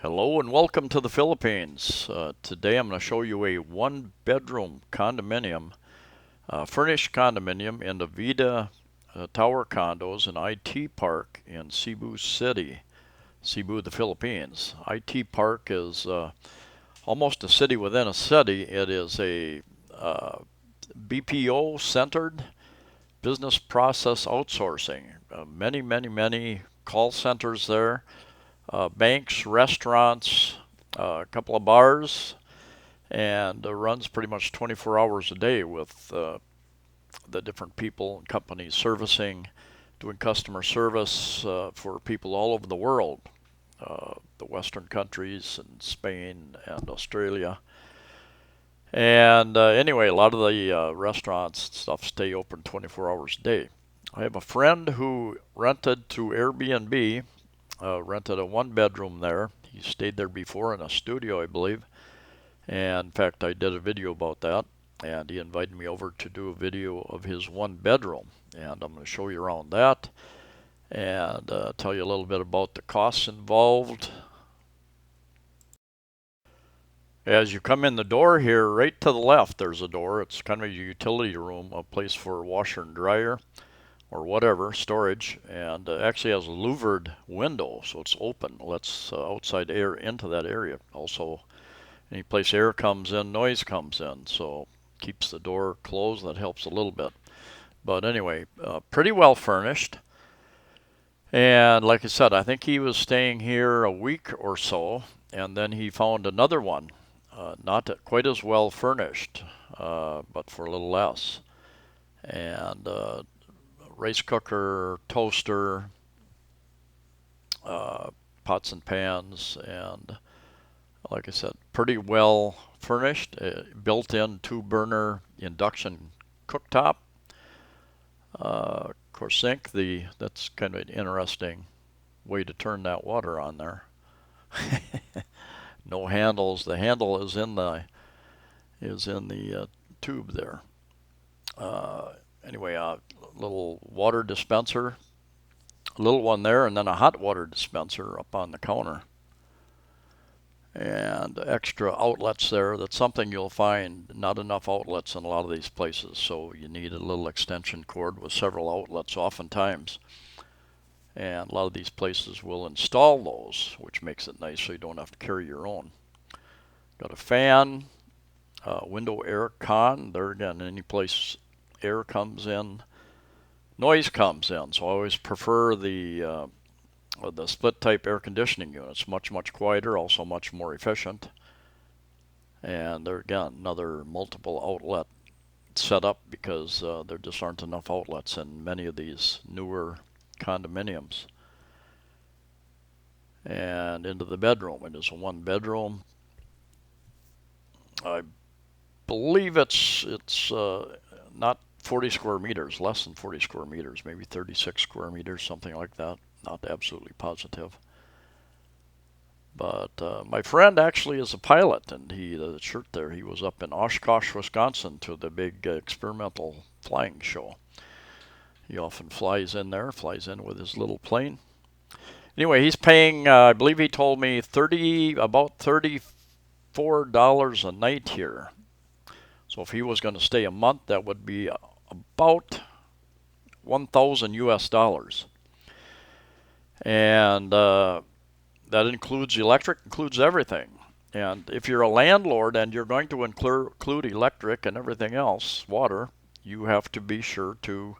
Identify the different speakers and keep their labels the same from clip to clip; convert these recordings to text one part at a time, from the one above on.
Speaker 1: Hello and welcome to the Philippines. Today I'm going to show you a one-bedroom condominium, furnished condominium in the Avida Tower condos in IT Park in Cebu City, Cebu, the Philippines. IT Park is almost a city within a city. It is a BPO-centered business process outsourcing. Many call centers there. Banks, restaurants, a couple of bars, and runs pretty much 24 hours a day with the different people and companies servicing, doing customer service for people all over the world, the Western countries and Spain and Australia. And anyway, a lot of the restaurants and stuff stay open 24 hours a day. I have a friend who rented through Airbnb, rented a one-bedroom there. He stayed there before in a studio, I believe. And in fact, I did a video about that. And he invited me over to do a video of his one-bedroom. And I'm going to show you around that and tell you a little bit about the costs involved. As you come in the door here, right to the left, there's a door. It's kind of a utility room, a place for washer and dryer or whatever, storage, and actually has a louvered window, so it's open, lets outside air into that area. Also, any place air comes in, noise comes in, so keeps the door closed. That helps a little bit. But anyway, pretty well furnished. And like I said, I think he was staying here a week or so, and then he found another one, not quite as well furnished, but for a little less. And rice cooker, toaster, pots and pans, and like I said, pretty well furnished. Built-in 2-burner induction cooktop. Of course, sink. That's kind of an interesting way to turn that water on there. No handles. The handle is in the tube there. Anyway, a little water dispenser, a little one there, and then a hot water dispenser up on the counter. And extra outlets there. That's something you'll find, not enough outlets in a lot of these places, so you need a little extension cord with several outlets oftentimes. And a lot of these places will install those, which makes it nice so you don't have to carry your own. Got a fan, window air con. There again, any place air comes in, noise comes in. So I always prefer the split type air conditioning units. Much quieter, also much more efficient. And there again, another multiple outlet setup because there just aren't enough outlets in many of these newer condominiums. And into the bedroom. It is a one bedroom. I believe it's not 40 square meters, less than 40 square meters, maybe 36 square meters, something like that. Not absolutely positive. But my friend actually is a pilot, and the shirt there, he was up in Oshkosh, Wisconsin to the big experimental flying show. He often flies in with his little plane. Anyway, he's paying, I believe he told me, about $34 a night here. So if he was going to stay a month, that would be about 1,000 US dollars. And that includes electric, includes everything. And if you're a landlord and you're going to include electric and everything else, water, you have to be sure to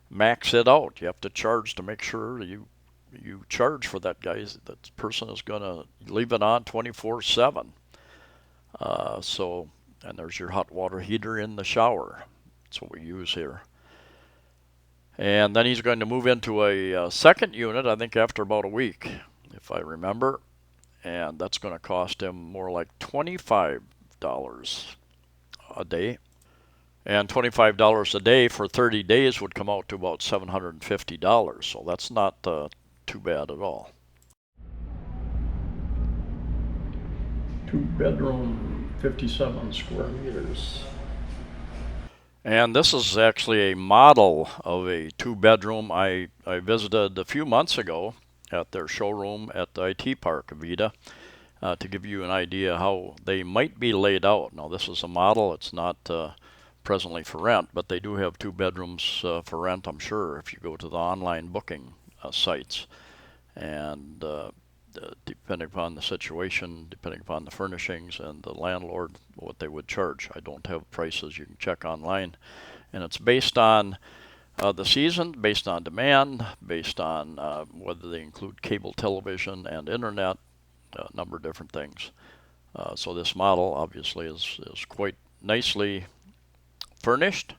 Speaker 1: max it out. You have to charge to make sure you charge for that guy. That person is going to leave it on 24/7. And there's your hot water heater in the shower. That's what we use here. And then he's going to move into a second unit, I think after about a week, if I remember. And that's going to cost him more like $25 a day. And $25 a day for 30 days would come out to about $750. So that's not too bad at all. 2-bedroom, 57 square meters. And this is actually a model of a 2-bedroom I visited a few months ago at their showroom at the IT Park, Avida. to give you an idea how they might be laid out. Now, this is a model. It's not presently for rent, but they do have 2 bedrooms for rent, I'm sure, if you go to the online booking sites. And depending upon the situation, depending upon the furnishings and the landlord, what they would charge. I don't have prices. You can check online. And it's based on the season, based on demand, based on whether they include cable television and internet, a number of different things. So this model obviously is quite nicely furnished,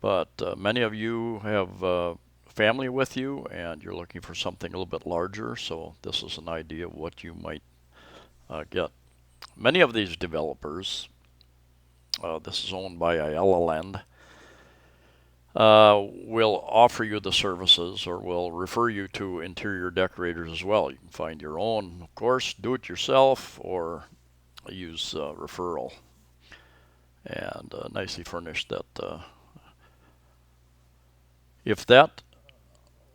Speaker 1: but many of you have family with you and you're looking for something a little bit larger, so this is an idea of what you might get. Many of these developers, this is owned by Ayala Land, will offer you the services or will refer you to interior decorators as well. You can find your own, of course, do it yourself or use referral. And nicely furnished. That if that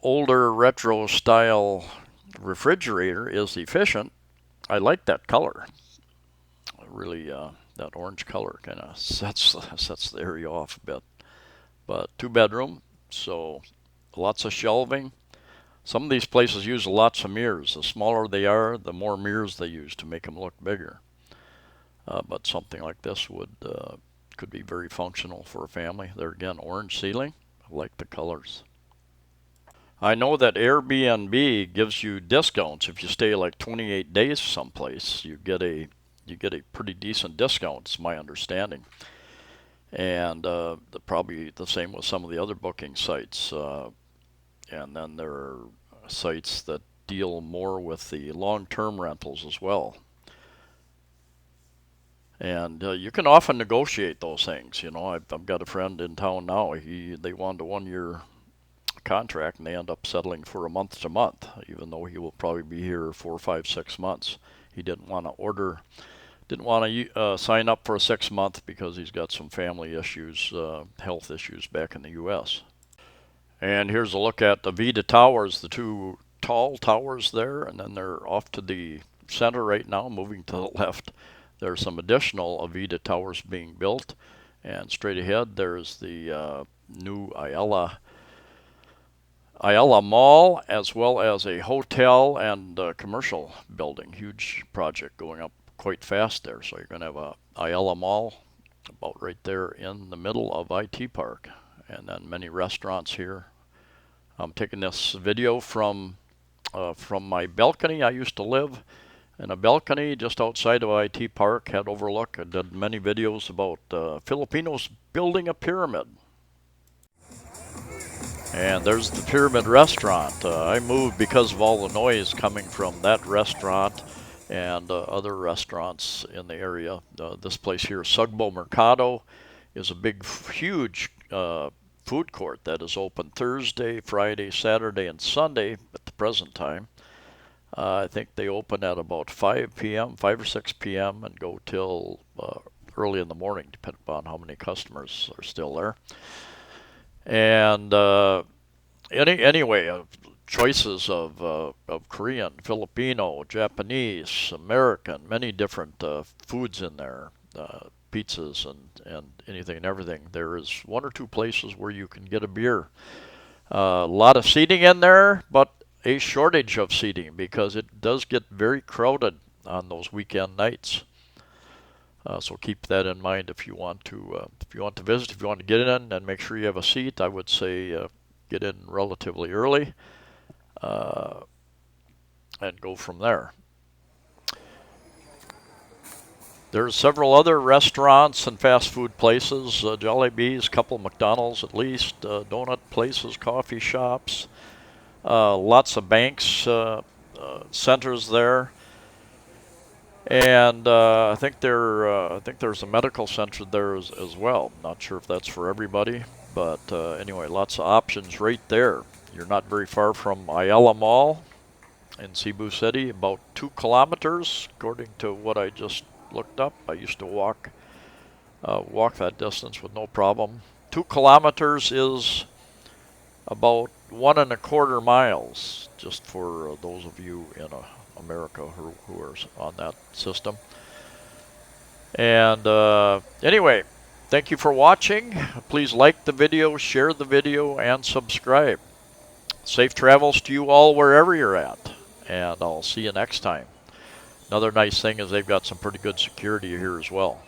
Speaker 1: older retro style refrigerator is efficient, I like that color. Really, that orange color kind of sets the area off a bit. But 2 bedroom, so lots of shelving. Some of these places use lots of mirrors. The smaller they are, the more mirrors they use to make them look bigger. But something like this could be very functional for a family. There again, orange ceiling. I like the colors. I know that Airbnb gives you discounts if you stay like 28 days someplace. You get a pretty decent discount, it's my understanding. And probably the same with some of the other booking sites. And then there are sites that deal more with the long-term rentals as well. And you can often negotiate those things. You know, I've got a friend in town now. They wanted a 1-year contract, and they end up settling for a month to month, even though he will probably be here 4, 5, 6 months. He didn't want to sign up for a 6-month because he's got some family issues, health issues back in the U.S. And here's a look at Avida Towers, the 2 tall towers there, and then they're off to the center right now, moving to the left. There's some additional Avida Towers being built, and straight ahead there's the new Ayala Mall, as well as a hotel and commercial building. Huge project going up quite fast there. So you're going to have a Ayala Mall about right there in the middle of IT Park, and then many restaurants here. I'm taking this video from my balcony. I used to live in a balcony just outside of IT Park, had overlook. I did many videos about Filipinos building a pyramid. And there's the Pyramid Restaurant. I moved because of all the noise coming from that restaurant and other restaurants in the area. This place here, Sugbo Mercado, is a big, huge food court that is open Thursday, Friday, Saturday, and Sunday at the present time. I think they open at about 5 p.m., 5 or 6 p.m., and go till early in the morning, depending upon how many customers are still there. And anyway, choices of Korean, Filipino, Japanese, American, many different foods in there, pizzas and anything and everything. There is 1 or 2 places where you can get a beer. A lot of seating in there, but a shortage of seating because it does get very crowded on those weekend nights. So keep that in mind if you want to visit. If you want to get in and make sure you have a seat, I would say get in relatively early and go from there. There's several other restaurants and fast food places, Jollibee's, a couple McDonald's at least, donut places, coffee shops, lots of banks, centers there. And I think there's a medical center there as well. Not sure if that's for everybody, but anyway, lots of options right there. You're not very far from Ayala Mall in Cebu City, about 2 kilometers, according to what I just looked up. I used to walk that distance with no problem. 2 kilometers is about 1 1/4 miles, just for those of you in a America who are on that system. And anyway, thank you for watching. Please like the video, share the video, and subscribe. Safe travels to you all wherever you're at, and I'll see you next time. Another nice thing is they've got some pretty good security here as well.